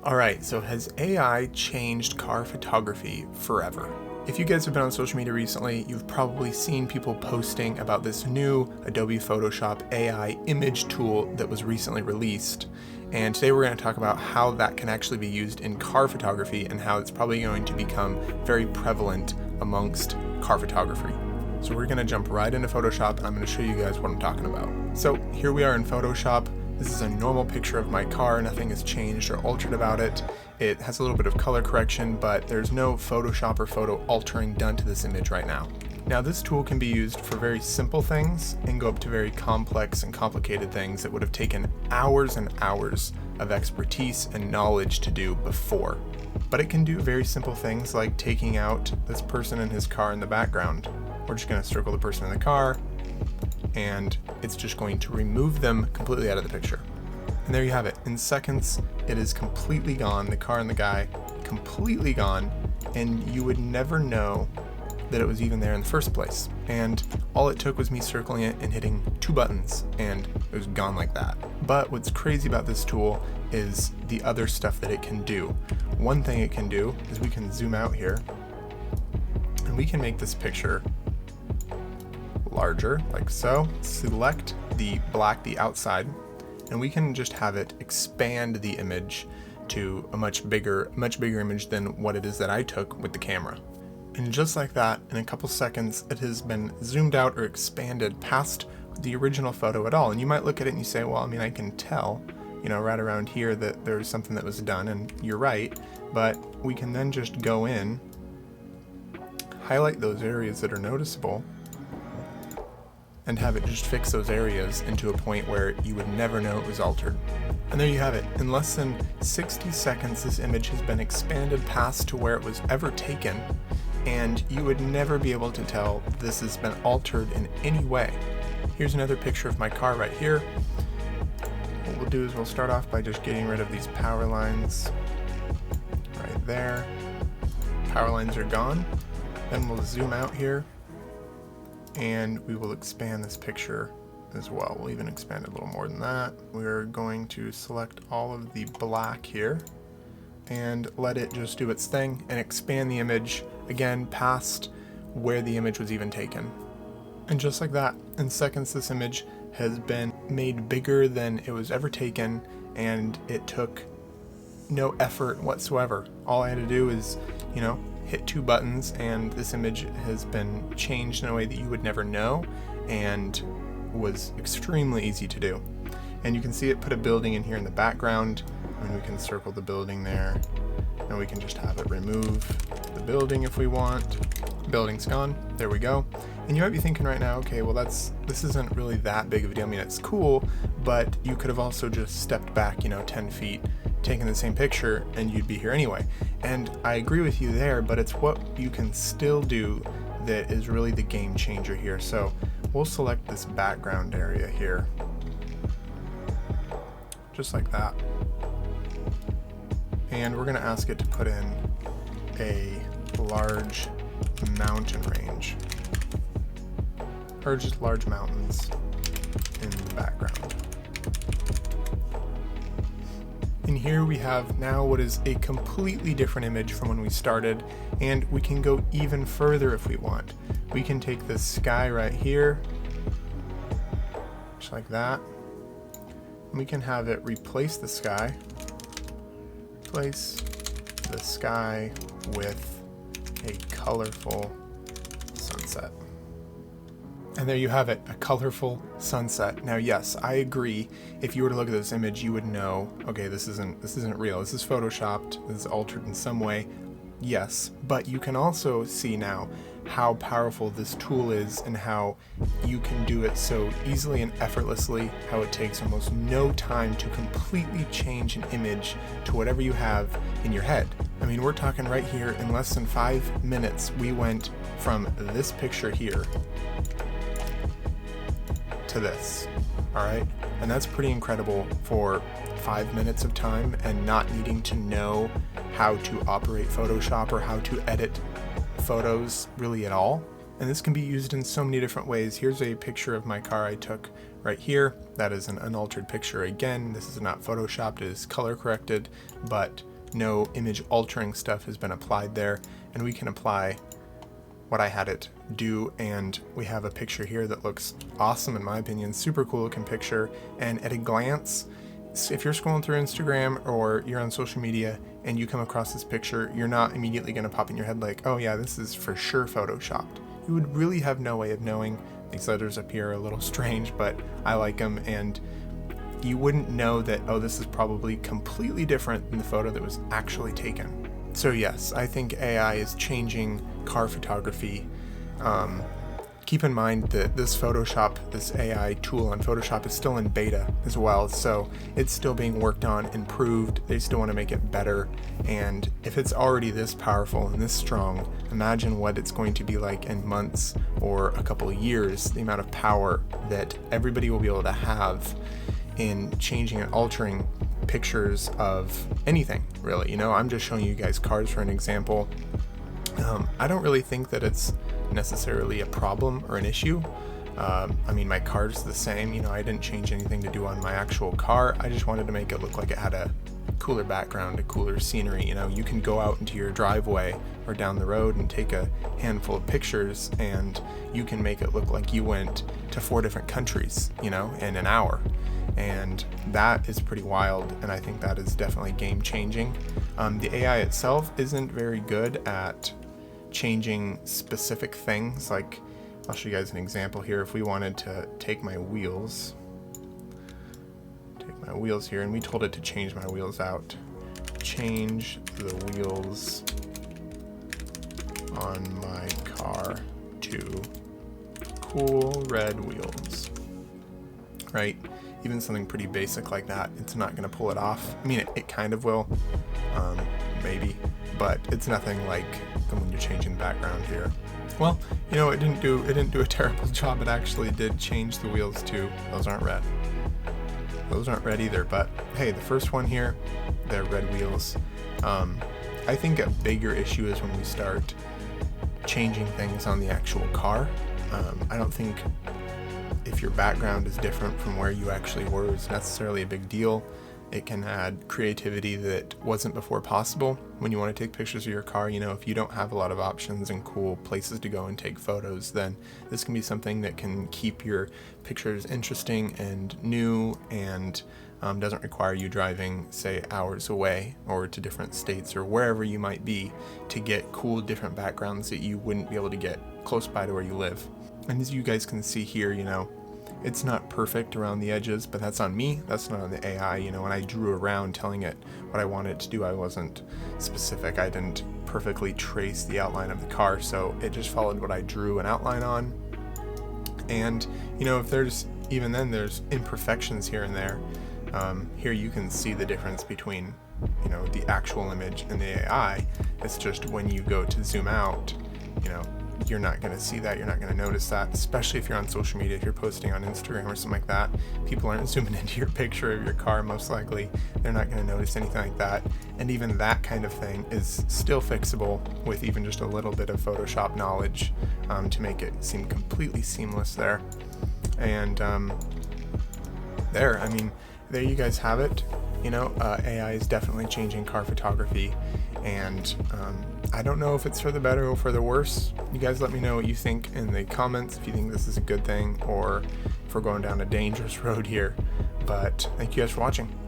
Alright, so has AI changed car photography forever? If you guys have been on social media recently, you've probably seen people posting about this new Adobe Photoshop AI image tool that was recently released. And today we're going to talk about how that can actually be used in car photography and how it's probably going to become very prevalent amongst car photography. So we're going to jump right into Photoshop and I'm going to show you guys what I'm talking about. So here we are in Photoshop. This is a normal picture of my car, nothing has changed or altered about it. It has a little bit of color correction, but there's no Photoshop or photo altering done to this image right now. Now this tool can be used for very simple things and go up to very complex and complicated things that would have taken hours and hours of expertise and knowledge to do before. But it can do very simple things like taking out this person and his car in the background. We're just going to circle the person in the car, and it's just going to remove them completely out of the picture. And there you have it. In seconds, it is completely gone. The car and the guy completely gone, and you would never know that it was even there in the first place. And all it took was me circling it and hitting 2 buttons, and it was gone like that. But what's crazy about this tool is the other stuff that it can do. One thing it can do is we can zoom out here, and we can make this picture larger, like so. Select the black, the outside, and we can just have it expand the image to a much bigger image than what it is that I took with the camera. And just like that, in a couple seconds, it has been zoomed out or expanded past the original photo at all. And you might look at it and you say, well, I mean, I can tell, right around here that there's something that was done, and you're right, but we can then just go in, highlight those areas that are noticeable, and have it just fix those areas into a point where you would never know it was altered. And there you have it. In less than 60 seconds, this image has been expanded past to where it was ever taken, and you would never be able to tell this has been altered in any way. Here's another picture of my car right here. What we'll do is we'll start off by just getting rid of these power lines right there. Power lines are gone. Then we'll zoom out here, and we will expand this picture as well. We'll even expand it a little more than that. We're going to select all of the black here and let it just do its thing and expand the image again past where the image was even taken. And just like that, in seconds, this image has been made bigger than it was ever taken, and it took no effort whatsoever. All I had to do is, hit 2 buttons, and this image has been changed in a way that you would never know, and was extremely easy to do. And you can see it put a building in here in the background, and we can circle the building there, and we can just have it remove the building if we want. The building's gone. There we go. And you might be thinking right now, okay, well this isn't really that big of a deal. I mean, it's cool, but you could have also just stepped back 10 feet, taken the same picture, and you'd be here anyway. And I agree with you there, but it's what you can still do that is really the game changer here. So we'll select this background area here, just like that. And we're gonna ask it to put in a large mountain range, or just large mountains in the background. And here we have now what is a completely different image from when we started, and we can go even further if we want. We can take this sky right here, just like that, and we can have it replace the sky. Replace the sky with a colorful sunset. And there you have it, a colorful sunset. Now, yes, I agree. If you were to look at this image, you would know, okay, this isn't real. This is photoshopped. This is altered in some way. Yes, but you can also see now how powerful this tool is and how you can do it so easily and effortlessly, how it takes almost no time to completely change an image to whatever you have in your head. I mean, we're talking right here, in less than 5 minutes, we went from this picture here to this, all right? And that's pretty incredible for 5 minutes of time and not needing to know how to operate Photoshop or how to edit photos really at all. And this can be used in so many different ways. Here's a picture of my car I took right here. That is an unaltered picture again. This is not photoshopped, it is color corrected, but no image altering stuff has been applied there, and we can apply what I had it do, and we have a picture here that looks awesome in my opinion, super cool looking picture. And at a glance, if you're scrolling through Instagram or you're on social media and you come across this picture, you're not immediately going to pop in your head like, oh yeah, this is for sure photoshopped. You would really have no way of knowing. These letters up here are a little strange, but I like them, and you wouldn't know that, oh, this is probably completely different than the photo that was actually taken. So yes, I think AI is changing car photography. Keep in mind that this AI tool on Photoshop is still in beta as well, so it's still being worked on, improved. They still want to make it better, and if it's already this powerful and this strong, imagine what it's going to be like in months or a couple of years, the amount of power that everybody will be able to have in changing and altering pictures of anything, really. I'm just showing you guys cars for an example. I don't really think that it's necessarily a problem or an issue. My car's the same. I didn't change anything to do on my actual car. I just wanted to make it look like it had a cooler background, a cooler scenery. You can go out into your driveway or down the road and take a handful of pictures, and you can make it look like you went to 4 different countries, in an hour. And that is pretty wild, and I think that is definitely game changing. The AI itself isn't very good at changing specific things. Like, I'll show you guys an example here. If we wanted to take my wheels here, and we told it to change my wheels out, change the wheels on my car to cool red wheels, right? Even something pretty basic like that, it's not going to pull it off. It kind of will, maybe, but it's nothing like the one you're changing the background here. Well, it didn't do a terrible job. It actually did change the wheels to, those aren't red. Those aren't red either, but hey, the first one here, they're red wheels. I think a bigger issue is when we start changing things on the actual car. I don't think if your background is different from where you actually were, it's necessarily a big deal. It can add creativity that wasn't before possible when you want to take pictures of your car. If you don't have a lot of options and cool places to go and take photos, then this can be something that can keep your pictures interesting and new, and doesn't require you driving, say, hours away or to different states or wherever you might be to get cool different backgrounds that you wouldn't be able to get close by to where you live. And as you guys can see here, it's not perfect around the edges, but that's on me. That's not on the AI. When I drew around telling it what I wanted it to do, I wasn't specific. I didn't perfectly trace the outline of the car, so it just followed what I drew an outline on. And, if there's imperfections here and there, here you can see the difference between, the actual image and the AI. It's just when you go to zoom out, you're not going to see that. You're not going to notice that, especially if you're on social media. If you're posting on Instagram or something like that, people aren't zooming into your picture of your car, most likely. They're not going to notice anything like that. And even that kind of thing is still fixable with even just a little bit of Photoshop knowledge to make it seem completely seamless there. And there you guys have it. AI is definitely changing car photography, and I don't know if it's for the better or for the worse. You guys let me know what you think in the comments, if you think this is a good thing or if we're going down a dangerous road here. But thank you guys for watching.